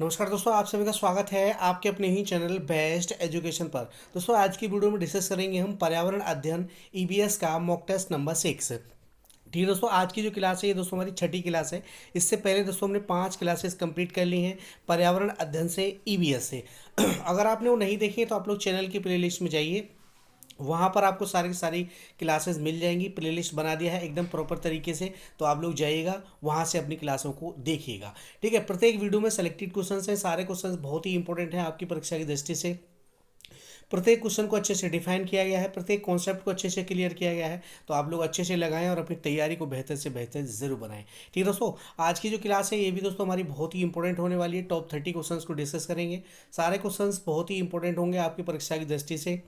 नमस्कार दोस्तों, आप सभी का स्वागत है आपके अपने ही चैनल बेस्ट एजुकेशन पर। दोस्तों, आज की वीडियो में डिस्कस करेंगे हम पर्यावरण अध्ययन ईबीएस का मॉक टेस्ट नंबर 6। ठीक है दोस्तों, आज की जो क्लास है ये दोस्तों हमारी छठी क्लास है। इससे पहले दोस्तों हमने 5 क्लासेस कंप्लीट कर ली हैं पर्यावरण अध्ययन से ईबीएस से। अगर आपने वो नहीं देखी है तो आप लोग चैनल की प्लेलिस्ट में जाइए, वहाँ पर आपको सारी की सारी क्लासेस मिल जाएंगी। प्लेलिस्ट बना दिया है एकदम प्रॉपर तरीके से, तो आप लोग जाइएगा वहाँ से अपनी क्लासों को देखिएगा। ठीक है, प्रत्येक वीडियो में सेलेक्टेड क्वेश्चंस हैं, सारे क्वेश्चंस बहुत ही इंपॉर्टेंट हैं आपकी परीक्षा की दृष्टि से। प्रत्येक क्वेश्चन को अच्छे से डिफाइन किया गया है, प्रत्येक कॉन्सेप्ट को अच्छे से क्लियर किया गया है, तो आप लोग अच्छे से लगाएं और अपनी तैयारी को बेहतर से बेहतर जरूर बनाएं। ठीक है दोस्तों, आज की जो क्लास है ये भी दोस्तों हमारी बहुत ही इंपॉर्टेंट होने वाली है। टॉप 30 क्वेश्चंस को डिस्कस करेंगे। सारे क्वेश्चंस बहुत ही इंपॉर्टेंट होंगे आपकी परीक्षा की दृष्टि से,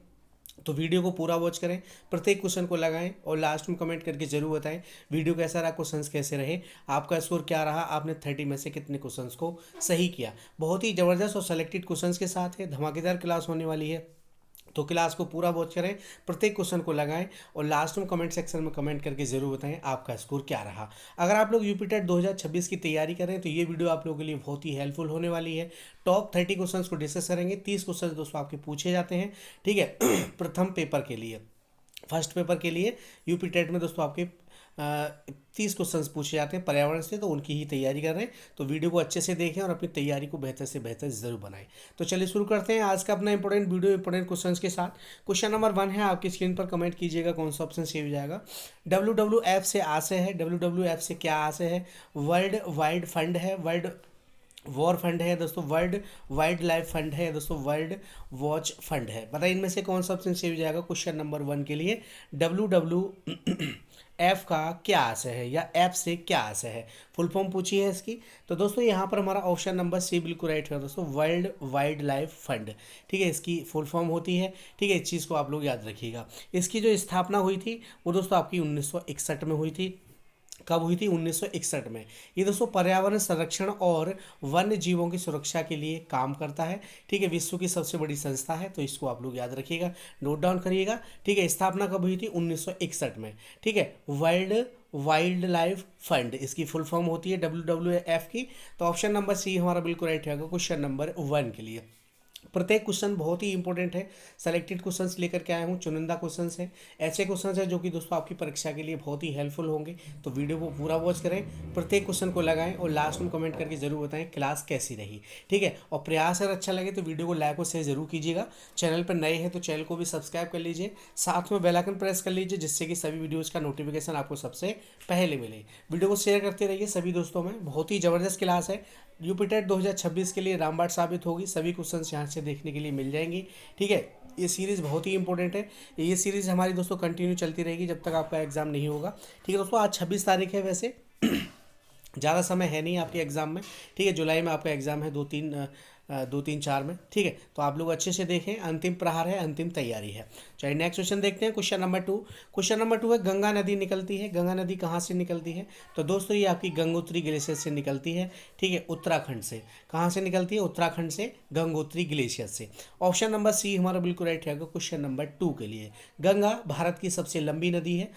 तो वीडियो को पूरा वॉच करें, प्रत्येक क्वेश्चन को लगाएं और लास्ट में कमेंट करके जरूर बताएं वीडियो कैसा रहा, क्वेश्चंस कैसे रहे, आपका स्कोर क्या रहा, आपने 30 में से कितने क्वेश्चंस को सही किया। बहुत ही ज़बरदस्त और सेलेक्टेड क्वेश्चंस के साथ है, धमाकेदार क्लास होने वाली है, तो क्लास को पूरा वॉच करें, प्रत्येक क्वेश्चन को लगाएं और लास्ट में कमेंट सेक्शन में कमेंट करके जरूर बताएं आपका स्कोर क्या रहा। अगर आप लोग यूपी टेट 2026 की तैयारी करें तो ये वीडियो आप लोगों के लिए बहुत ही हेल्पफुल होने वाली है। टॉप 30 क्वेश्चंस को डिस्कस करेंगे। 30 क्वेश्चन दोस्तों आपके पूछे जाते हैं। ठीक है, प्रथम पेपर के लिए, फर्स्ट पेपर के लिए यूपी टेट में दोस्तों आपके 30 क्वेश्चंस पूछे जाते हैं पर्यावरण से, तो उनकी ही तैयारी कर रहे हैं। तो वीडियो को अच्छे से देखें और अपनी तैयारी को बेहतर से बेहतर जरूर बनाएं। तो चलिए शुरू करते हैं आज का अपना इंपॉर्टेंट वीडियो इंपॉर्टेंट क्वेश्चंस के साथ। क्वेश्चन नंबर 1 है, आपकी स्क्रीन पर कमेंट कीजिएगा कौन सा ऑप्शन सेव हो जाएगा। WWF से आशय है, WWF से क्या आशय है? वर्ल्ड वाइड फंड है, वर्ल्ड वॉर फंड है दोस्तों, वर्ल्ड वाइल्ड लाइफ फंड है दोस्तों, वर्ल्ड वॉच फंड है। बताइए इनमें से कौन सा ऑप्शन सही हो जाएगा क्वेश्चन नंबर 1 के लिए। WWF का क्या आशय है या एफ से क्या आशय है, फुल फॉर्म पूछी है इसकी। तो दोस्तों यहाँ पर हमारा ऑप्शन नंबर सी बिल्कुल राइट है दोस्तों, वर्ल्ड वाइल्ड लाइफ फंड। ठीक है, इसकी फुल फॉर्म होती है। ठीक है, इस चीज़ को आप लोग याद रखिएगा। इसकी जो स्थापना हुई थी वो दोस्तों आपकी 1961 में हुई थी। कब हुई थी? 1961 में। ये दोस्तों पर्यावरण संरक्षण और वन्य जीवों की सुरक्षा के लिए काम करता है। ठीक है, विश्व की सबसे बड़ी संस्था है, तो इसको आप लोग याद रखिएगा, नोट डाउन करिएगा। ठीक है, स्थापना कब हुई थी? 1961 में। ठीक है, वर्ल्ड वाइल्ड लाइफ फंड इसकी फुल फॉर्म होती है WWF की। तो ऑप्शन नंबर सी हमारा बिल्कुल राइट रहेगा क्वेश्चन नंबर 1 के लिए। प्रत्येक क्वेश्चन बहुत ही इंपॉर्टेंट है। सेलेक्टेड क्वेश्चंस लेकर के आया हूँ, चुनिंदा क्वेश्चंस हैं, ऐसे क्वेश्चंस हैं जो कि दोस्तों आपकी परीक्षा के लिए बहुत ही हेल्पफुल होंगे। तो वीडियो को पूरा वॉच करें, प्रत्येक क्वेश्चन को लगाएं और लास्ट में कमेंट करके जरूर बताएं क्लास कैसी रही। ठीक है, और प्रयास अगर अच्छा लगे तो वीडियो को लाइक और शेयर जरूर कीजिएगा। चैनल पर नए हैं तो चैनल को भी सब्सक्राइब कर लीजिए, साथ में बेल आइकन प्रेस कर लीजिए, जिससे कि सभी वीडियोज़ का नोटिफिकेशन आपको सबसे पहले मिले। वीडियो को शेयर करते रहिए सभी दोस्तों में। बहुत ही ज़बरदस्त क्लास है, यूपी टेट 2026 के लिए रामबाण साबित होगी। सभी क्वेश्चंस यहाँ से देखने के लिए मिल जाएंगी। ठीक है, ये सीरीज़ बहुत ही इंपॉर्टेंट है। ये सीरीज़ हमारी दोस्तों कंटिन्यू चलती रहेगी जब तक आपका एग्ज़ाम नहीं होगा। ठीक है दोस्तों, आज 26 तारीख है, वैसे ज़्यादा समय है नहीं आपके एग्ज़ाम में। ठीक है, जुलाई में आपका एग्ज़ाम है, 2-3-4 में। ठीक है, तो आप लोग अच्छे से देखें, अंतिम प्रहार है, अंतिम तैयारी है। चलिए नेक्स्ट क्वेश्चन देखते हैं, क्वेश्चन नंबर 2। क्वेश्चन नंबर 2 है, गंगा नदी निकलती है। गंगा नदी कहाँ से निकलती है? तो दोस्तों ये आपकी गंगोत्री ग्लेशियर से निकलती है। ठीक है, उत्तराखंड से। कहाँ से निकलती है? उत्तराखंड से, गंगोत्री ग्लेशियर से। ऑप्शन नंबर सी हमारा बिल्कुल राइट रहेगा क्वेश्चन नंबर 2 के लिए। गंगा भारत की सबसे लंबी नदी है,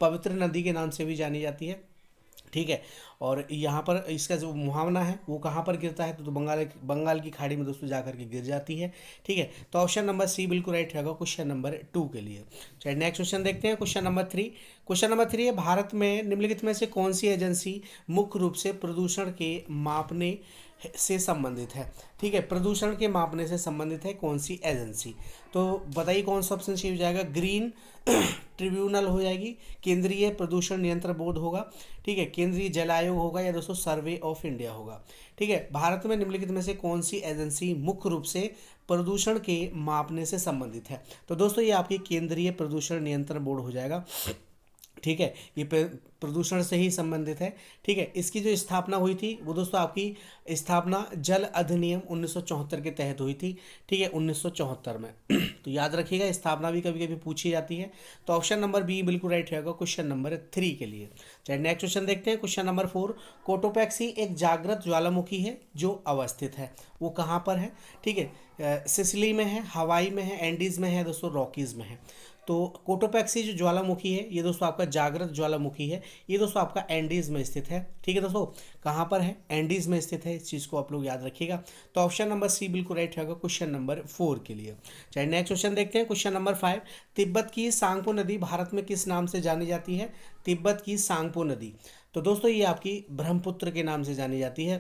पवित्र नदी के नाम से भी जानी जाती है। ठीक है, और यहाँ पर इसका जो मुहावना है वो कहाँ पर गिरता है? तो बंगाल की खाड़ी में दोस्तों जाकर के गिर जाती है। ठीक है, तो ऑप्शन नंबर सी बिल्कुल राइट रहेगा क्वेश्चन नंबर 2 के लिए। चलिए नेक्स्ट क्वेश्चन देखते हैं, क्वेश्चन नंबर 3। क्वेश्चन नंबर 3 है, भारत में निम्नलिखित में से कौन सी एजेंसी मुख्य रूप से प्रदूषण के मापने से संबंधित है? ठीक है, प्रदूषण के मापने से संबंधित है कौन सी एजेंसी? तो बताइए कौन सा ऑप्शन सही हो जाएगा। ग्रीन ट्रिब्यूनल हो जाएगी, केंद्रीय प्रदूषण नियंत्रण बोर्ड होगा, ठीक है, केंद्रीय जल आयोग होगा, या दोस्तों सर्वे ऑफ इंडिया होगा। ठीक है, भारत में निम्नलिखित में से कौन सी एजेंसी मुख्य रूप से प्रदूषण के मापने से संबंधित है? तो दोस्तों ये आपकी केंद्रीय प्रदूषण नियंत्रण बोर्ड हो जाएगा। ठीक है, ये प्रदूषण से ही संबंधित है। ठीक है, इसकी जो स्थापना हुई थी वो दोस्तों आपकी स्थापना जल अधिनियम 1974 के तहत हुई थी। ठीक है, 1974 में। तो याद रखिएगा, स्थापना भी कभी कभी पूछी जाती है। तो ऑप्शन नंबर बी बिल्कुल राइट रहेगा क्वेश्चन नंबर 3 के लिए। चलिए नेक्स्ट क्वेश्चन देखते हैं, क्वेश्चन नंबर 4। कोटोपैक्सी एक जागृत ज्वालामुखी है जो अवस्थित है, वो कहाँ पर है? ठीक है, सिसिली में है, हवाई में है, एंडीज में है दोस्तों, रॉकीज में है। तो कोटोपैक्सी जो ज्वालामुखी है ये दोस्तों आपका जागृत ज्वालामुखी है, ये दोस्तों आपका एंडीज में स्थित है। ठीक है दोस्तों, कहाँ पर है? एंडीज में स्थित है, इस चीज़ को आप लोग याद रखिएगा। तो ऑप्शन नंबर सी बिल्कुल राइट होगा क्वेश्चन नंबर 4 के लिए। चलिए नेक्स्ट क्वेश्चन देखते हैं, क्वेश्चन नंबर 5। तिब्बत की सांगपो नदी भारत में किस नाम से जानी जाती है? तिब्बत की सांगपो नदी, तो दोस्तों ये आपकी ब्रह्मपुत्र के नाम से जानी जाती है।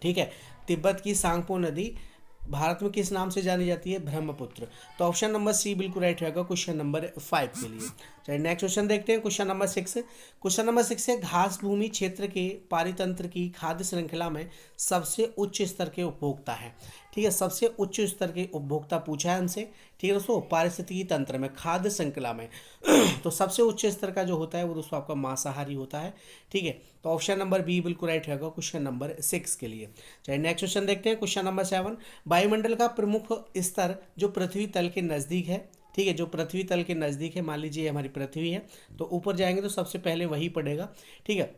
ठीक है, तिब्बत की सांगपो नदी भारत में किस नाम से जानी जाती है? ब्रह्मपुत्र। तो ऑप्शन नंबर सी बिल्कुल राइट रहेगा क्वेश्चन नंबर 5 के लिए। चलिए नेक्स्ट क्वेश्चन देखते हैं, क्वेश्चन नंबर 6। क्वेश्चन नंबर 6 है, घास भूमि क्षेत्र के पारितंत्र की खाद्य श्रृंखला में सबसे उच्च स्तर के उपभोक्ता है। ठीक है, सबसे उच्च स्तर के उपभोक्ता पूछा है हमसे। ठीक है दोस्तों, पारिस्थितिकी तंत्र में, खाद्य श्रृंखला में तो सबसे उच्च स्तर का जो होता है वो दोस्तों आपका मांसाहारी होता है। ठीक है, तो ऑप्शन नंबर बी बिल्कुल राइट रहेगा क्वेश्चन नंबर 6 के लिए। चलिए नेक्स्ट क्वेश्चन देखते हैं, क्वेश्चन नंबर 7। वायुमंडल का प्रमुख स्तर जो पृथ्वी तल के नज़दीक है, ठीक है, जो पृथ्वी तल के नज़दीक है, मान लीजिए हमारी पृथ्वी है, तो ऊपर जाएंगे तो सबसे पहले वही पड़ेगा। ठीक है,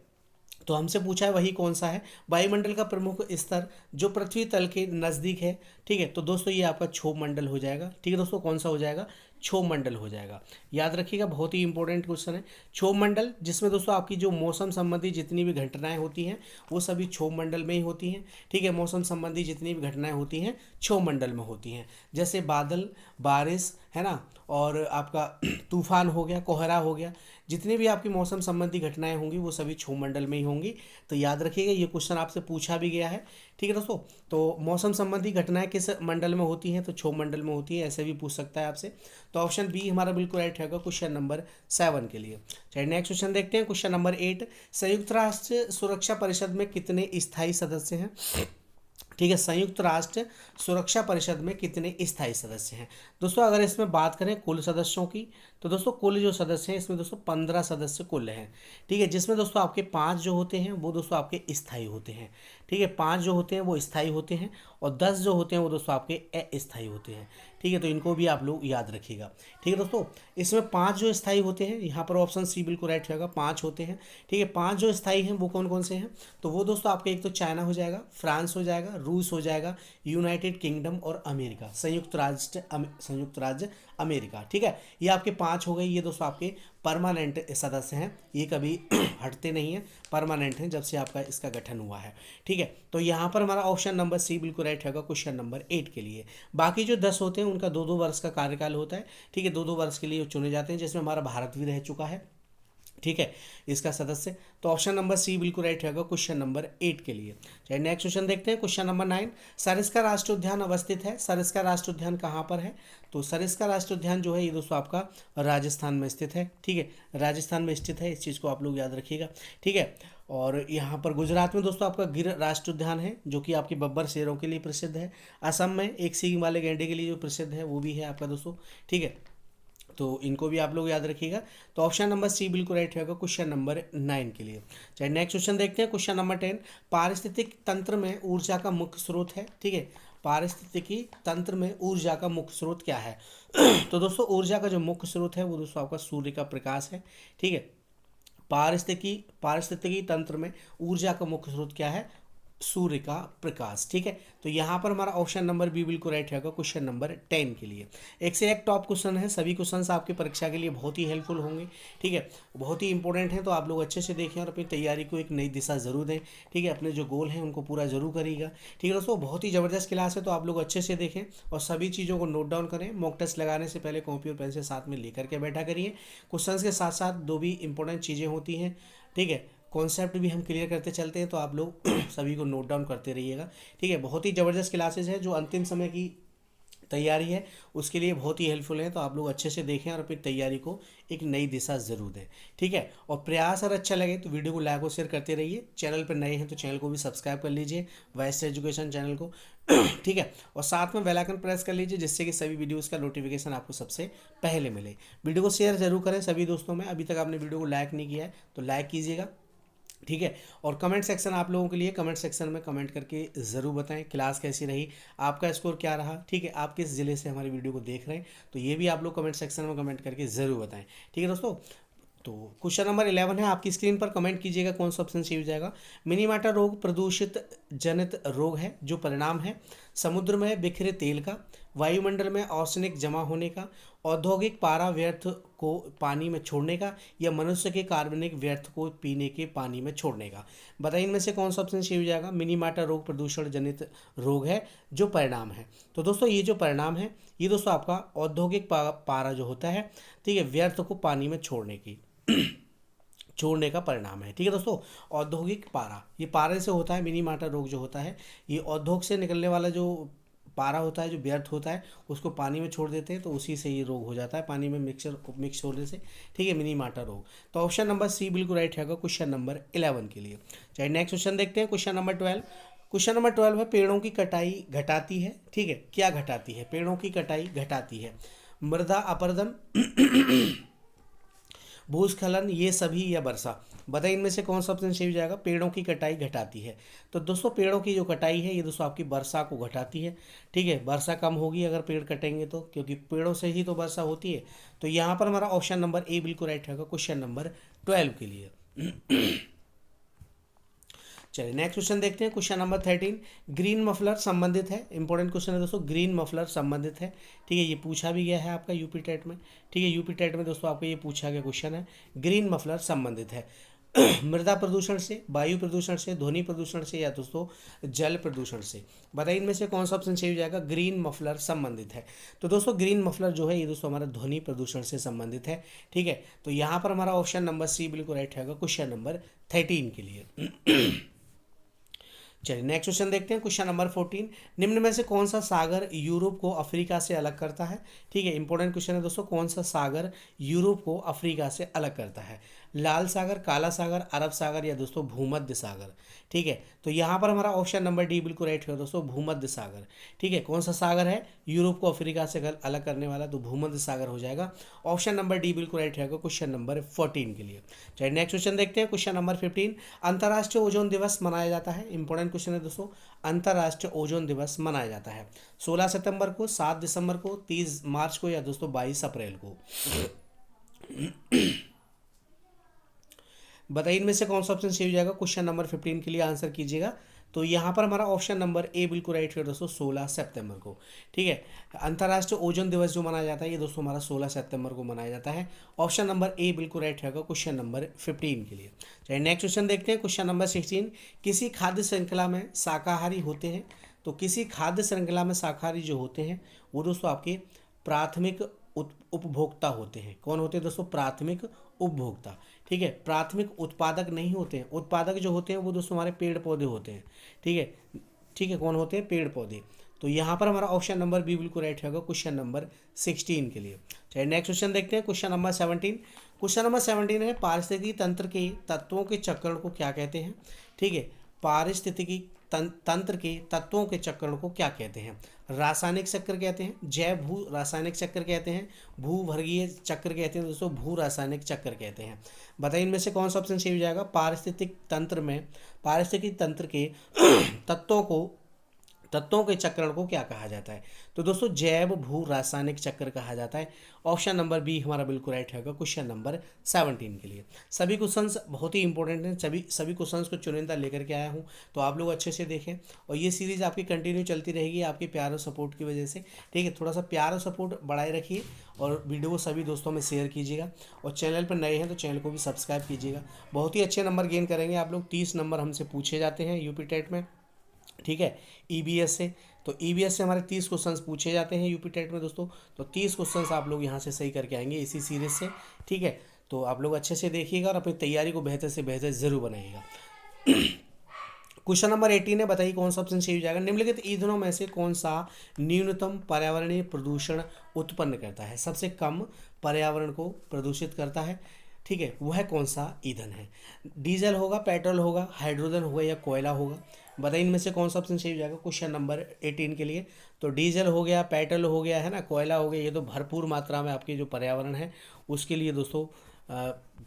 तो हमसे पूछा है वही कौन सा है? वायुमंडल का प्रमुख स्तर जो पृथ्वी तल के नज़दीक है। ठीक है, तो दोस्तों ये आपका क्षोभ मंडल हो जाएगा। ठीक है दोस्तों, कौन सा हो जाएगा? क्षोभ मंडल हो जाएगा। याद रखिएगा, बहुत ही इंपॉर्टेंट क्वेश्चन है। क्षोभ मंडल, जिसमें दोस्तों आपकी जो मौसम संबंधी जितनी भी घटनाएं होती हैं वो सभी क्षोभ मंडल में ही होती हैं। ठीक है, मौसम संबंधी जितनी भी घटनाएं होती हैं क्षोभ मंडल में होती हैं, जैसे बादल, बारिश, है ना, और आपका तूफान हो गया, कोहरा हो गया, जितनी भी आपकी मौसम संबंधी घटनाएं होंगी वो सभी क्षोभ मंडल में ही होंगी। तो याद रखिएगा, ये क्वेश्चन आपसे पूछा भी गया है। ठीक है दोस्तों, तो मौसम संबंधी घटनाएं किस मंडल में होती हैं? तो क्षोभ मंडल में होती है, ऐसे भी पूछ सकता है आपसे। तो ऑप्शन बी हमारा बिल्कुल राइट रहेगा क्वेश्चन नंबर 7 के लिए। चलिए नेक्स्ट क्वेश्चन देखते हैं, क्वेश्चन नंबर 8। संयुक्त राष्ट्र सुरक्षा परिषद में कितने स्थायी सदस्य हैं? ठीक है, संयुक्त राष्ट्र सुरक्षा परिषद में कितने स्थायी सदस्य हैं? दोस्तों अगर इसमें बात करें कुल सदस्यों की, तो दोस्तों कुल जो सदस्य हैं इसमें दोस्तों 15 सदस्य कुल हैं। ठीक है, जिसमें दोस्तों आपके 5 जो होते हैं वो दोस्तों आपके स्थायी होते हैं। ठीक है, 5 जो होते हैं वो स्थायी होते हैं, और 10 जो होते हैं वो दोस्तों आपके अस्थायी होते हैं। ठीक है, तो इनको भी आप लोग याद रखिएगा। ठीक है दोस्तों, इसमें 5 जो स्थायी होते हैं, यहाँ पर ऑप्शन सी बिल्कुल राइट रहेगा, 5 होते हैं। ठीक है, 5 जो स्थायी हैं वो कौन कौन से हैं? तो वो दोस्तों आपके एक तो चाइना हो जाएगा, फ्रांस हो जाएगा, रूस हो जाएगा, यूनाइटेड किंगडम और अमेरिका, संयुक्त राज्य अमेरिका। ठीक है, ये आपके 5 हो गए। ये दोस्तों आपके परमानेंट सदस्य हैं, ये कभी हटते नहीं हैं, परमानेंट हैं जब से आपका इसका गठन हुआ है। ठीक है, तो यहाँ पर हमारा ऑप्शन नंबर सी बिल्कुल राइट रहेगा क्वेश्चन नंबर 8 के लिए। बाकी जो 10 होते हैं उनका 2-2 वर्ष का कार्यकाल होता है। ठीक है, 2-2 वर्ष के लिए चुने जाते हैं, जिसमें हमारा भारत भी रह चुका है। ठीक है, इसका सदस्य। तो ऑप्शन नंबर सी बिल्कुल राइट रहेगा क्वेश्चन नंबर 8 के लिए। चलिए नेक्स्ट क्वेश्चन देखते हैं, क्वेश्चन नंबर 9। सरिस्का राष्ट्रीय उद्यान अवस्थित है। सरिस्का राष्ट्रीय उद्यान कहाँ पर है? तो सरिस्का राष्ट्रीय उद्यान जो है ये दोस्तों आपका राजस्थान में स्थित है। ठीक है, राजस्थान में स्थित है, इस चीज़ को आप लोग याद रखिएगा। ठीक है, और यहाँ पर गुजरात में दोस्तों आपका गिर राष्ट्रीय उद्यान है, जो कि आपके बब्बर शेरों के लिए प्रसिद्ध है। असम में एक सींग वाले गैंडे के लिए जो प्रसिद्ध है वो भी है आपका दोस्तों। ठीक है, तो इनको भी आप लोग याद रखिएगा। तो ऑप्शन नंबर सी बिल्कुल राइट रहेगा क्वेश्चन नंबर 9 के लिए। चलिए नेक्स्ट क्वेश्चन देखते हैं, क्वेश्चन नंबर 10। पारिस्थितिक तंत्र में ऊर्जा का मुख्य स्रोत है। ठीक है, पारिस्थितिकी तंत्र में ऊर्जा का मुख्य स्रोत क्या है? तो दोस्तों ऊर्जा का जो मुख्य स्रोत है वो दोस्तों आपका सूर्य का प्रकाश है। ठीक है, पारिस्थितिकी तंत्र में ऊर्जा का मुख्य स्रोत क्या है? सूर्य का प्रकाश। ठीक है, तो यहाँ पर हमारा ऑप्शन नंबर बी बिल्कुल राइट रहेगा क्वेश्चन नंबर 10 के लिए। एक से एक टॉप क्वेश्चन है, सभी क्वेश्चंस आपकी परीक्षा के लिए बहुत ही हेल्पफुल होंगे। ठीक है, बहुत ही इंपॉर्टेंट है, तो आप लोग अच्छे से देखें और अपनी तैयारी को एक नई दिशा जरूर दें। ठीक है, अपने जो गोल हैं उनको पूरा जरूर करिएगा। ठीक है दोस्तों, बहुत ही ज़बरदस्त क्लास है, तो आप लोग अच्छे से देखें और सभी चीज़ों को नोट डाउन करें। मॉक टेस्ट लगाने से पहले कॉपी और पेंसिल साथ में लेकर के बैठा करिए। क्वेश्चंस के साथ साथ 2 भी इंपॉर्टेंट चीज़ें होती हैं। ठीक है, कॉन्सेप्ट भी हम क्लियर करते चलते हैं, तो आप लोग सभी को नोट डाउन करते रहिएगा। ठीक है, बहुत ही ज़बरदस्त क्लासेज है, जो अंतिम समय की तैयारी है उसके लिए बहुत ही हेल्पफुल है, तो आप लोग अच्छे से देखें और अपनी तैयारी को एक नई दिशा ज़रूर दें। ठीक है, और प्रयास अगर अच्छा लगे तो वीडियो को लाइक और शेयर करते रहिए। चैनल पर नए हैं तो चैनल को भी सब्सक्राइब कर लीजिए, वैस्ट एजुकेशन चैनल को। ठीक है, और साथ में बेल आइकन प्रेस कर लीजिए, जिससे कि सभी वीडियोज़ का नोटिफिकेशन आपको सबसे पहले मिले। वीडियो को शेयर जरूर करें सभी दोस्तों में। अभी तक आपने वीडियो को लाइक नहीं किया है तो लाइक कीजिएगा। ठीक है, और कमेंट सेक्शन आप लोगों के लिए, कमेंट सेक्शन में कमेंट करके ज़रूर बताएं क्लास कैसी रही, आपका स्कोर क्या रहा। ठीक है, आप किस ज़िले से हमारी वीडियो को देख रहे हैं तो ये भी आप लोग कमेंट सेक्शन में कमेंट करके ज़रूर बताएं। ठीक है दोस्तों, तो क्वेश्चन नंबर 11 है, आपकी स्क्रीन पर कमेंट कीजिएगा कौन सा ऑप्शन सही हो जाएगा। मिनीमाटा रोग प्रदूषित जनित रोग है, जो परिणाम है समुद्र में बिखरे तेल का, वायुमंडल में आर्सेनिक जमा होने का, औद्योगिक पारा व्यर्थ को पानी में छोड़ने का या मनुष्य के कार्बनिक व्यर्थ को पीने के पानी में छोड़ने का। बताइए इनमें से कौन सा ऑप्शन सही हो जाएगा। मिनीमाटा रोग प्रदूषण जनित रोग है जो परिणाम है। तो दोस्तों ये जो परिणाम है ये दोस्तों आपका औद्योगिक पारा जो होता है, ठीक है, व्यर्थ को पानी में छोड़ने का परिणाम है। ठीक है दोस्तों, औद्योगिक पारा, ये पारे से होता है। मिनी माटा रोग जो होता है ये औद्योग से निकलने वाला जो पारा होता है, जो व्यर्थ होता है, उसको पानी में छोड़ देते हैं, तो उसी से ये रोग हो जाता है, पानी में मिक्स होने से। ठीक है, मिनी माटा रोग। तो ऑप्शन नंबर सी बिल्कुल राइट है क्वेश्चन नंबर 11 के लिए। चलिए नेक्स्ट क्वेश्चन देखते हैं, क्वेश्चन नंबर 12। क्वेश्चन नंबर 12 है, पेड़ों की कटाई घटाती है। ठीक है, क्या घटाती है? पेड़ों की कटाई घटाती है। मृदा अपरदन, भूस्खलन, ये सभी या वर्षा। बताइए इनमें से कौन सा ऑप्शन सही हो जाएगा। पेड़ों की कटाई घटाती है। तो दोस्तों पेड़ों की जो कटाई है ये दोस्तों आपकी वर्षा को घटाती है। ठीक है, वर्षा कम होगी अगर पेड़ कटेंगे तो, क्योंकि पेड़ों से ही तो वर्षा होती है। तो यहाँ पर हमारा ऑप्शन नंबर ए बिल्कुल राइट होगा क्वेश्चन नंबर 12 के लिए। चलिए नेक्स्ट क्वेश्चन देखते हैं, क्वेश्चन नंबर 13। ग्रीन मफलर संबंधित है, इंपॉर्टेंट क्वेश्चन है दोस्तों, ग्रीन मफलर संबंधित है। ठीक है, ये पूछा भी गया है आपका यूपी टेट में। ठीक है, यूपी टेट में दोस्तों आपको ये पूछा गया क्वेश्चन है, ग्रीन मफलर संबंधित है मृदा प्रदूषण से, वायु प्रदूषण से, ध्वनि प्रदूषण से या दोस्तों जल प्रदूषण से। बताइए इनमें से कौन सा ऑप्शन सही हो जाएगा। ग्रीन मफलर संबंधित है। तो दोस्तों ग्रीन मफलर जो है ये दोस्तों हमारा ध्वनि प्रदूषण से संबंधित है। ठीक है, तो यहाँ पर हमारा ऑप्शन नंबर सी बिल्कुल राइट होगा क्वेश्चन नंबर 13 के लिए। चलिए नेक्स्ट क्वेश्चन देखते हैं, क्वेश्चन नंबर 14। निम्न में से कौन सा सागर यूरोप को अफ्रीका से अलग करता है। ठीक है, इंपॉर्टेंट क्वेश्चन है दोस्तों, कौन सा सागर यूरोप को अफ्रीका से अलग करता है। लाल सागर, काला सागर, अरब सागर या दोस्तों भूमध्य सागर। ठीक है, तो यहाँ पर हमारा ऑप्शन नंबर डी बिल्कुल राइट है दोस्तों, भूमध्य सागर। ठीक है, कौन सा सागर है यूरोप को अफ्रीका से अलग करने वाला, तो भूमध्य सागर हो जाएगा। ऑप्शन नंबर डी बिल्कुल राइट है क्वेश्चन नंबर 14 के लिए। चलिए नेक्स्ट क्वेश्चन देखते हैं, क्वेश्चन नंबर 15। अंतर्राष्ट्रीय ओजोन दिवस मनाया जाता है, इंपॉर्टेंट क्वेश्चन है दोस्तों, अंतर्राष्ट्रीय ओजोन दिवस मनाया जाता है 16 सितंबर को, 7 दिसंबर को, 30 मार्च को या दोस्तों 22 अप्रैल को। बताइए इनमें से कौन सा ऑप्शन सही हो जाएगा। क्वेश्चन नंबर 15 के लिए आंसर कीजिएगा। तो यहाँ पर हमारा ऑप्शन नंबर ए बिल्कुल राइट है दोस्तों, 16 सितंबर को। ठीक है, अंतर्राष्ट्रीय ओजोन दिवस जो मनाया जाता है ये दोस्तों हमारा 16 सितंबर को मनाया जाता है। ऑप्शन नंबर ए बिल्कुल राइट है क्वेश्चन नंबर 15 के लिए। चलिए नेक्स्ट क्वेश्चन देखते हैं, क्वेश्चन नंबर 16। किसी खाद्य श्रृंखला में शाकाहारी होते हैं। तो किसी खाद्य श्रृंखला में शाकाहारी जो होते हैं वो दोस्तों आपके प्राथमिक उपभोक्ता होते हैं। कौन होते हैं दोस्तों? प्राथमिक उपभोक्ता। ठीक है, प्राथमिक उत्पादक नहीं होते हैं। उत्पादक जो होते हैं वो दोस्तों हमारे पेड़ पौधे होते हैं। ठीक है, ठीक है, कौन होते हैं? पेड़ पौधे। तो यहाँ पर हमारा ऑप्शन नंबर बी बिल्कुल राइट होगा क्वेश्चन नंबर 16 के लिए। चलिए नेक्स्ट क्वेश्चन देखते हैं, क्वेश्चन नंबर 17। क्वेश्चन नंबर 17 है, पारिस्थितिकी तंत्र के तत्वों के चक्रण को क्या कहते हैं। ठीक है, पारिस्थितिकी तंत्र के तत्वों के चक्रण को क्या कहते हैं। रासायनिक चक्र कहते हैं, जैव भू रासायनिक चक्र कहते हैं, भूवर्गीय चक्र कहते हैं दोस्तों, भू रासायनिक चक्र कहते हैं। बताइए इनमें से कौन सा ऑप्शन सही हो जाएगा। पारिस्थितिक तंत्र में, पारिस्थितिक तंत्र के तत्वों के चक्रण को क्या कहा जाता है। तो दोस्तों जैव भू रासायनिक चक्र कहा जाता है। ऑप्शन नंबर बी हमारा बिल्कुल राइट होगा क्वेश्चन नंबर 17 के लिए। सभी क्वेश्चंस बहुत ही इंपॉर्टेंट हैं, सभी क्वेश्चंस को चुनिंदा लेकर के आया हूं, तो आप लोग अच्छे से देखें और ये सीरीज़ आपकी कंटिन्यू चलती रहेगी आपके प्यार और सपोर्ट की वजह से। ठीक है, थोड़ा सा प्यार और सपोर्ट बढ़ाए रखिए और वीडियो को सभी दोस्तों में शेयर कीजिएगा और चैनल पर नए हैं तो चैनल को भी सब्सक्राइब कीजिएगा। बहुत ही अच्छे नंबर गेन करेंगे आप लोग। 30 नंबर हमसे पूछे जाते हैं यूपी टेट में। ठीक है, ईबीएस से, तो ईबीएस से हमारे 30 क्वेश्चंस पूछे जाते हैं यूपी टेट में दोस्तों। तो 30 क्वेश्चंस आप लोग यहाँ से सही करके आएंगे इसी सीरीज से। ठीक है, तो आप लोग अच्छे से देखिएगा और अपनी तैयारी को बेहतर से बेहतर जरूर बनाइएगा। क्वेश्चन नंबर 18 है, बताइए कौन सा ऑप्शन सही हो जाएगा। निम्नलिखित ईंधनों में से कौन सा न्यूनतम पर्यावरणीय प्रदूषण उत्पन्न करता है, सबसे कम पर्यावरण को प्रदूषित करता है। ठीक है, वह कौन सा ईंधन है। डीजल होगा, पेट्रोल होगा, हाइड्रोजन होगा या कोयला होगा। बताइए इनमें से कौन सा ऑप्शन सही हो जाएगा क्वेश्चन नंबर 18 के लिए। तो डीजल हो गया, पेट्रोल हो गया है ना, कोयला हो गया, ये तो भरपूर मात्रा में आपके जो पर्यावरण है उसके लिए दोस्तों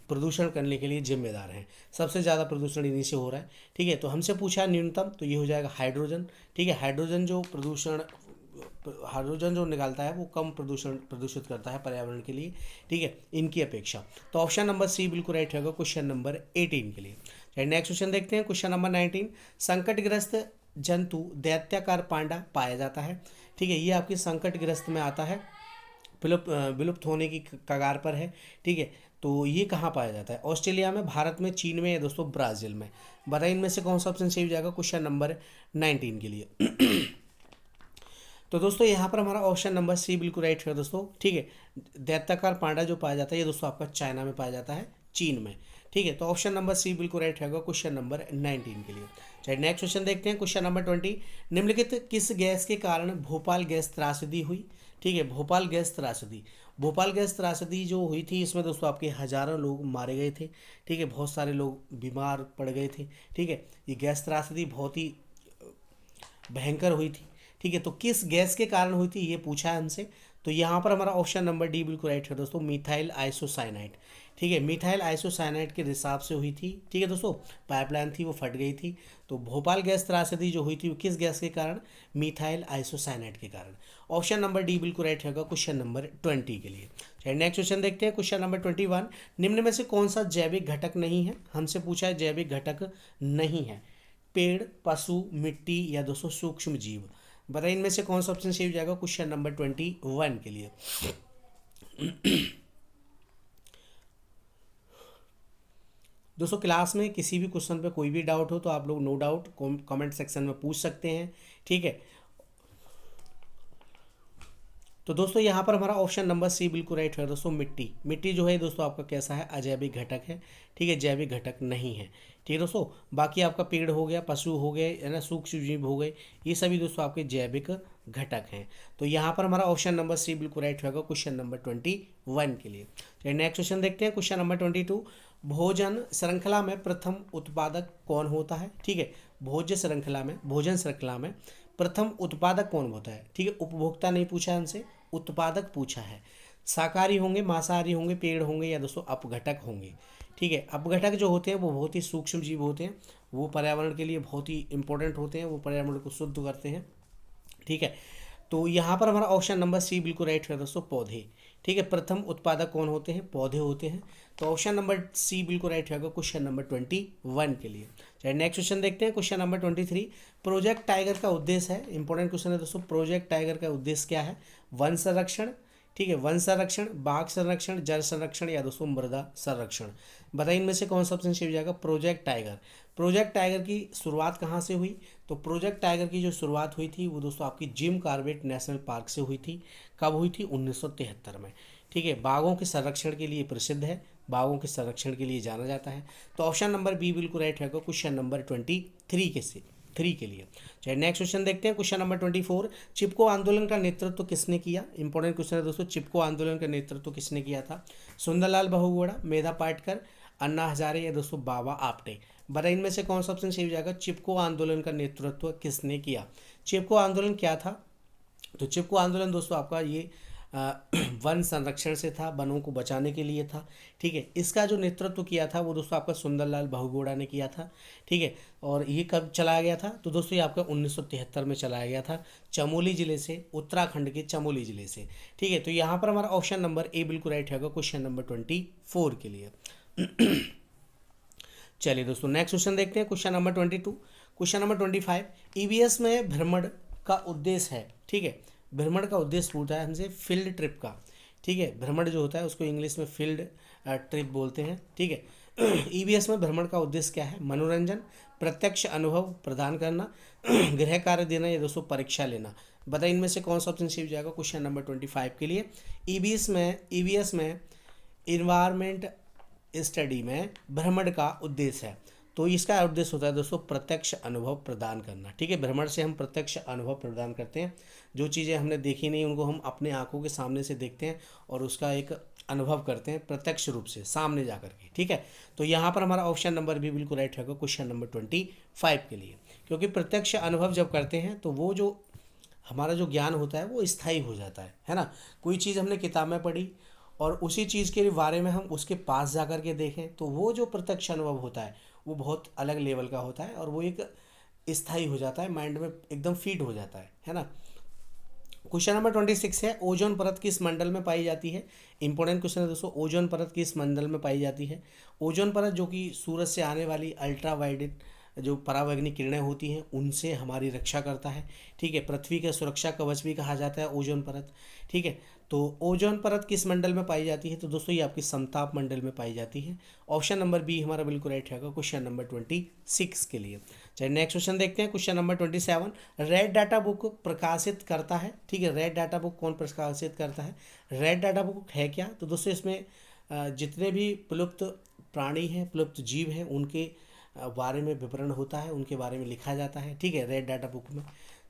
प्रदूषण करने के लिए जिम्मेदार हैं। सबसे ज़्यादा प्रदूषण इन्हीं से हो रहा है। ठीक है, तो हमसे पूछा न्यूनतम, तो ये हो जाएगा हाइड्रोजन। ठीक है, हाइड्रोजन जो निकालता है वो कम प्रदूषित करता है पर्यावरण के लिए। ठीक है, इनकी अपेक्षा। तो ऑप्शन नंबर सी बिल्कुल राइट होगा क्वेश्चन नंबर 18 के लिए। चलिए नेक्स्ट क्वेश्चन देखते हैं, क्वेश्चन नंबर 19। संकटग्रस्त जंतु दैत्याकार पांडा पाया जाता है। ठीक है, ये आपके संकटग्रस्त में आता है। विलुप्त होने की कगार पर है। ठीक है, तो ये कहाँ पाया जाता है? ऑस्ट्रेलिया में, भारत में, चीन में या दोस्तों ब्राज़ील में। बताइए इनमें से कौन सा ऑप्शन सही हो जाएगा क्वेश्चन नंबर 19 के लिए। तो दोस्तों यहाँ पर हमारा ऑप्शन नंबर सी बिल्कुल राइट है दोस्तों। ठीक है, दैत्याकार पांडा जो पाया जाता है ये दोस्तों आपका चाइना में पाया जाता है, चीन में। ठीक है, तो ऑप्शन नंबर सी बिल्कुल राइट रहेगा क्वेश्चन नंबर 19 के लिए। चलिए नेक्स्ट क्वेश्चन देखते हैं, क्वेश्चन नंबर 20। निम्नलिखित किस गैस के कारण भोपाल गैस त्रासदी हुई? ठीक है, भोपाल गैस त्रासदी। भोपाल गैस त्रासदी जो हुई थी इसमें दोस्तों आपके हजारों लोग मारे गए थे। ठीक है, बहुत सारे लोग बीमार पड़ गए थे। ठीक है, ये गैस त्रासदी बहुत ही भयंकर हुई थी। ठीक है, तो किस गैस के कारण हुई थी ये पूछा है हमसे। तो यहाँ पर हमारा ऑप्शन नंबर डी बिल्कुल राइट है दोस्तों, मिथाइल आइसोसाइनाइड। ठीक है, मिथाइल आइसोसाइनाइड के रिसाव से हुई थी। ठीक है दोस्तों, पाइपलाइन थी वो फट गई थी। तो भोपाल गैस त्रासदी जो हुई थी वो किस गैस के कारण? मिथाइल आइसोसाइनाइड के कारण। ऑप्शन नंबर डी बिल्कुल राइट होगा क्वेश्चन नंबर 20 के लिए। चलिए नेक्स्ट क्वेश्चन देखते हैं, क्वेश्चन नंबर 21। निम्न में से कौन सा जैविक घटक नहीं है? हमसे पूछा है जैविक घटक नहीं है। पेड़, पशु, मिट्टी या दोस्तों सूक्ष्म जीव। बताइए इनमें से कौन सा ऑप्शन सही हो जाएगा क्वेश्चन नंबर 21 के लिए। दोस्तों क्लास में किसी भी क्वेश्चन पे कोई भी डाउट हो तो आप लोग नो डाउट कमेंट सेक्शन में पूछ सकते हैं। ठीक है, तो दोस्तों यहाँ पर हमारा ऑप्शन नंबर सी बिल्कुल राइट है दोस्तों, मिट्टी। मिट्टी जो है दोस्तों आपका कैसा है? अजैविक घटक है। ठीक है, जैविक घटक नहीं है। ठीक है दोस्तों, बाकी आपका पेड़ हो गया, पशु हो गए, है ना, सूक्ष्म जीव हो गए, ये सभी दोस्तों आपके जैविक घटक हैं। तो यहाँ पर हमारा ऑप्शन नंबर सी बिल्कुल राइट होगा क्वेश्चन नंबर 21 के लिए। चलिए नेक्स्ट क्वेश्चन देखते हैं, क्वेश्चन नंबर 22। भोजन श्रृंखला में प्रथम उत्पादक कौन होता है? ठीक है, भोजन श्रृंखला में प्रथम उत्पादक कौन होता है? ठीक है, उपभोक्ता नहीं पूछा हमसे, उत्पादक पूछा है। शाकाहारी होंगे, मांसाहारी होंगे, पेड़ होंगे या दोस्तों अपघटक होंगे। ठीक है, अपघटक जो होते हैं वो बहुत ही सूक्ष्म जीव होते हैं, वो पर्यावरण के लिए बहुत ही इंपॉर्टेंट होते हैं, वो पर्यावरण को शुद्ध करते हैं। ठीक है, तो यहाँ पर हमारा ऑप्शन नंबर सी बिल्कुल राइट है दोस्तों, पौधे। ठीक है, प्रथम उत्पादक कौन होते हैं? पौधे होते हैं। तो ऑप्शन नंबर सी बिल्कुल राइट होगा क्वेश्चन नंबर 21 के लिए। चलिए नेक्स्ट क्वेश्चन देखते हैं, क्वेश्चन नंबर 23। प्रोजेक्ट टाइगर का उद्देश्य है, इंपॉर्टेंट क्वेश्चन है दोस्तों, प्रोजेक्ट टाइगर का उद्देश्य क्या है? वन संरक्षण। ठीक है, वन संरक्षण, बाघ संरक्षण, जल संरक्षण या दोस्तों मृदा संरक्षण। बताइए इनमें से कौन सा ऑप्शन सही हो जाएगा? Project tiger. प्रोजेक्ट टाइगर की शुरुआत कहाँ से हुई? तो प्रोजेक्ट टाइगर की जो शुरुआत हुई थी वो दोस्तों आपकी जिम कॉर्बेट नेशनल पार्क से हुई थी। कब हुई थी? 1973 में। ठीक है, बाघों के संरक्षण के लिए प्रसिद्ध है, बाघों के संरक्षण के लिए जाना जाता है। तो ऑप्शन नंबर बी बिल्कुल राइट है क्वेश्चन नंबर 23 के लिए। चलिए नेक्स्ट क्वेश्चन देखते हैं, क्वेश्चन नंबर 24। चिपको आंदोलन का नेतृत्व किसने किया? इंपॉर्टेंट क्वेश्चन है दोस्तों, चिपको आंदोलन का नेतृत्व किसने किया था? सुंदरलाल बहुगुणा, मेधा पाटकर, अन्ना हजारे या दोस्तों बाबा आप्टे। बताइए इनमें से कौन सा ऑप्शन सही हो जाएगा? चिपको आंदोलन का नेतृत्व किसने किया? चिपको आंदोलन क्या था? तो चिपको आंदोलन दोस्तों आपका ये वन संरक्षण से था, वनों को बचाने के लिए था। ठीक है, इसका जो नेतृत्व किया था वो दोस्तों आपका सुंदरलाल बहुगुणा ने किया था। ठीक है, और ये कब चलाया गया था? तो दोस्तों ये आपका 1973 में चलाया गया था, चमोली जिले से, उत्तराखंड के चमोली जिले से। ठीक है, तो यहाँ पर हमारा ऑप्शन नंबर ए बिल्कुल राइट होगा क्वेश्चन नंबर 24 के लिए। चलिए दोस्तों नेक्स्ट क्वेश्चन देखते हैं, question number 22। Question number 25। EVS में भ्रमण का उद्देश्य है। ठीक है, भ्रमण का उद्देश्य पूछा है हमसे फील्ड ट्रिप का। ठीक है, भ्रमण जो होता है उसको इंग्लिश में फील्ड ट्रिप बोलते हैं। ठीक है, ईवीएस में भ्रमण का उद्देश्य क्या है? मनोरंजन, प्रत्यक्ष अनुभव प्रदान करना, गृह कार्य देना या दोस्तों परीक्षा लेना। बताइए इनमें से कौन सा ऑप्शन सही हो जाएगा क्वेश्चन नंबर 25 के लिए। ईवीएस में इन्वायरमेंट स्टडी में भ्रमण का उद्देश्य है, तो इसका उद्देश्य होता है दोस्तों प्रत्यक्ष अनुभव प्रदान करना। ठीक है, भ्रमण से हम प्रत्यक्ष अनुभव प्रदान करते हैं, जो चीज़ें हमने देखी नहीं उनको हम अपने आंखों के सामने से देखते हैं और उसका एक अनुभव करते हैं प्रत्यक्ष रूप से सामने जा करके। ठीक है, तो यहाँ पर हमारा ऑप्शन नंबर भी बिल्कुल राइट होगा क्वेश्चन नंबर 25 के लिए, क्योंकि प्रत्यक्ष अनुभव जब करते हैं तो वो जो हमारा जो ज्ञान होता है वो स्थायी हो जाता है ना। कोई चीज़ हमने किताब में पढ़ी और उसी चीज़ के बारे में हम उसके पास जा कर के देखें तो वो जो प्रत्यक्ष अनुभव होता है वो बहुत अलग लेवल का होता है और वो एक स्थायी हो जाता है, माइंड में एकदम फीड हो जाता है ना। क्वेश्चन नंबर 26 है, ओजोन परत किस मंडल में पाई जाती है? इंपॉर्टेंट क्वेश्चन है दोस्तों, ओजोन परत किस मंडल में पाई जाती है? ओजोन परत जो कि सूरज से आने वाली जो परावैंगनिक किरणें होती हैं उनसे हमारी रक्षा करता है। ठीक है, पृथ्वी का सुरक्षा कवच भी कहा जाता है ओजोन परत। ठीक है, तो ओजोन परत किस मंडल में पाई जाती है? तो दोस्तों ये आपकी समताप मंडल में पाई जाती है। ऑप्शन नंबर बी हमारा बिल्कुल राइट रहेगा क्वेश्चन नंबर 26 के लिए। चलिए नेक्स्ट क्वेश्चन देखते हैं, question number 27। Red data book प्रकाशित करता है। ठीक है, रेड डाटा बुक कौन प्रकाशित करता है? रेड डाटा बुक है क्या? तो दोस्तों इसमें जितने भी विलुप्त प्राणी हैं, विलुप्त जीव हैं, उनके बारे में विवरण होता है, उनके बारे में लिखा जाता है। ठीक है, रेड डाटा बुक में।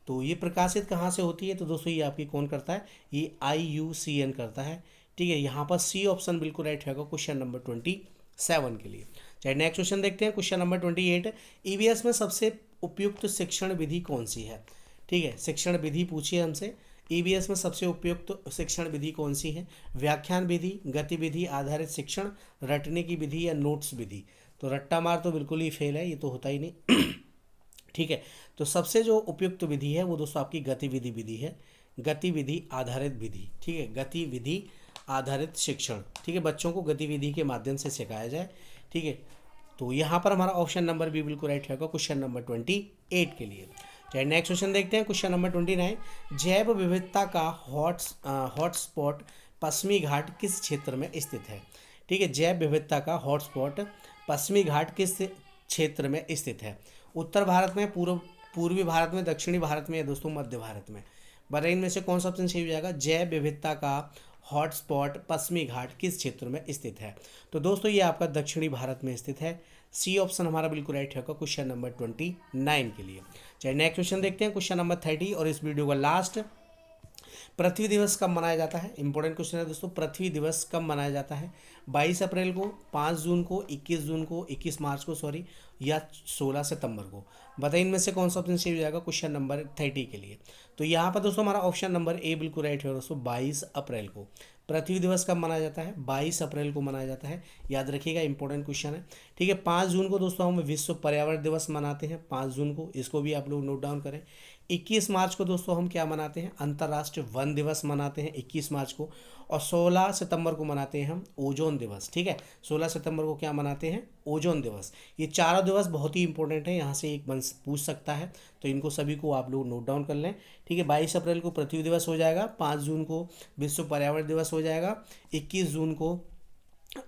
तो ये प्रकाशित कहाँ से होती है? तो दोस्तों ये आपकी कौन करता है? ये IUCN करता है। ठीक है, यहाँ पर सी ऑप्शन बिल्कुल राइट रहेगा क्वेश्चन नंबर 27 के लिए। चलिए नेक्स्ट क्वेश्चन देखते हैं, क्वेश्चन नंबर 28। EVS में सबसे उपयुक्त शिक्षण विधि कौन सी है? ठीक है, शिक्षण विधि पूछिए हमसे। EVS में सबसे उपयुक्त शिक्षण विधि कौन सी है? व्याख्यान विधि, गतिविधि आधारित शिक्षण, रटने की विधि या नोट्स विधि? तो रट्टा मार तो बिल्कुल ही फेल है, ये तो होता ही नहीं। ठीक है, तो सबसे जो उपयुक्त विधि है वो दोस्तों आपकी गतिविधि विधि है, गतिविधि आधारित विधि। ठीक है, गतिविधि आधारित शिक्षण। ठीक है, बच्चों को गतिविधि के माध्यम से सिखाया जाए। ठीक है, तो यहाँ पर हमारा ऑप्शन नंबर बी बिल्कुल राइट रहेगा क्वेश्चन नंबर 28 के लिए। चलिए नेक्स्ट क्वेश्चन देखते हैं, क्वेश्चन नंबर 29। जैव विविधता का हॉटस्पॉट पश्चिमी घाट किस क्षेत्र में स्थित है? ठीक है, जैव विविधता का हॉटस्पॉट पश्चिमी घाट किस क्षेत्र में स्थित है? उत्तर भारत में, पूर्वी भारत में, दक्षिणी भारत में या दोस्तों मध्य भारत में? बताइए इनमें से कौन सा ऑप्शन सही हो जाएगा? जैव विविधता का हॉटस्पॉट पश्चिमी घाट किस क्षेत्र में स्थित है? तो दोस्तों ये आपका दक्षिणी भारत में स्थित है। सी ऑप्शन हमारा बिल्कुल राइट है क्वेश्चन नंबर 29 के लिए। चलिए नेक्स्ट क्वेश्चन देखते हैं, क्वेश्चन नंबर 30 और इस वीडियो का लास्ट। पृथ्वी दिवस कब मनाया जाता है? इंपॉर्टेंट क्वेश्चन है दोस्तों, पृथ्वी दिवस कब मनाया जाता है? 22 अप्रैल को, 5 जून को, 21 जून को, 21 मार्च को सॉरी, या 16 सितंबर को? बताइए इनमें से कौन सा ऑप्शन सही हो जाएगा क्वेश्चन नंबर 30 के लिए। तो यहाँ पर दोस्तों हमारा ऑप्शन नंबर ए बिल्कुल राइट है दोस्तों, 22 अप्रैल को। पृथ्वी दिवस कब मनाया जाता है? 22 अप्रैल को मनाया जाता है, याद रखिएगा, इंपॉर्टेंट क्वेश्चन है। ठीक है, 5 जून को दोस्तों हम विश्व पर्यावरण दिवस मनाते हैं, 5 जून को, इसको भी आप लोग नोट डाउन करें। 21 मार्च को दोस्तों हम क्या मनाते हैं? अंतर्राष्ट्रीय वन दिवस मनाते हैं 21 मार्च को। और 16 सितंबर को मनाते हैं हम ओजोन दिवस। ठीक है, 16 सितंबर को क्या मनाते हैं? ओजोन दिवस। ये चारों दिवस बहुत ही इंपॉर्टेंट है, यहाँ से एक बन पूछ सकता है, तो इनको सभी को आप लोग नोट डाउन कर लें। ठीक है, 22 अप्रैल को पृथ्वी दिवस हो जाएगा, 5 जून को विश्व पर्यावरण दिवस हो जाएगा, 21 जून को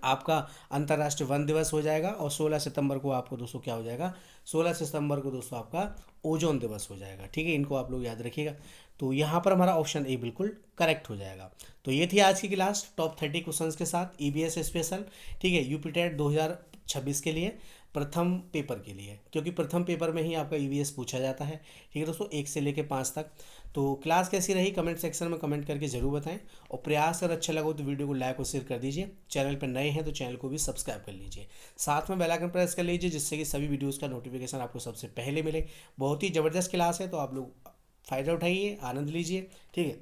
आपका अंतर्राष्ट्रीय वन दिवस हो जाएगा, और 16 सितंबर को आपको दोस्तों क्या हो जाएगा? 16 सितंबर को दोस्तों आपका ओजोन दिवस हो जाएगा। ठीक है, इनको आप लोग याद रखिएगा। तो यहाँ पर हमारा ऑप्शन ए बिल्कुल करेक्ट हो जाएगा। तो ये थी आज की क्लास टॉप 30 क्वेश्चंस के साथ EVS स्पेशल। ठीक है, यूपीटेट 2026 के लिए, प्रथम पेपर के लिए, क्योंकि प्रथम पेपर में ही आपका EVS पूछा जाता है। ठीक है दोस्तों, 1 से लेकर 5 तक। तो क्लास कैसी रही कमेंट सेक्शन में कमेंट करके ज़रूर बताएं, और प्रयास अगर अच्छा लगा तो वीडियो को लाइक और शेयर कर दीजिए। चैनल पर नए हैं तो चैनल को भी सब्सक्राइब कर लीजिए, साथ में बेल आइकन प्रेस कर लीजिए, जिससे कि सभी वीडियोज़ का नोटिफिकेशन आपको सबसे पहले मिले। बहुत ही ज़बरदस्त क्लास है, तो आप लोग फ़ायदा उठाइए, आनंद लीजिए। ठीक है,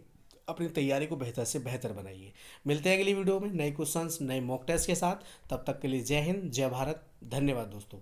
अपनी तैयारी को बेहतर से बेहतर बनाइए। मिलते हैं अगली वीडियो में नए क्वेश्चंस, नए मॉक टेस्ट के साथ। तब तक के लिए जय हिंद, जय भारत, धन्यवाद दोस्तों।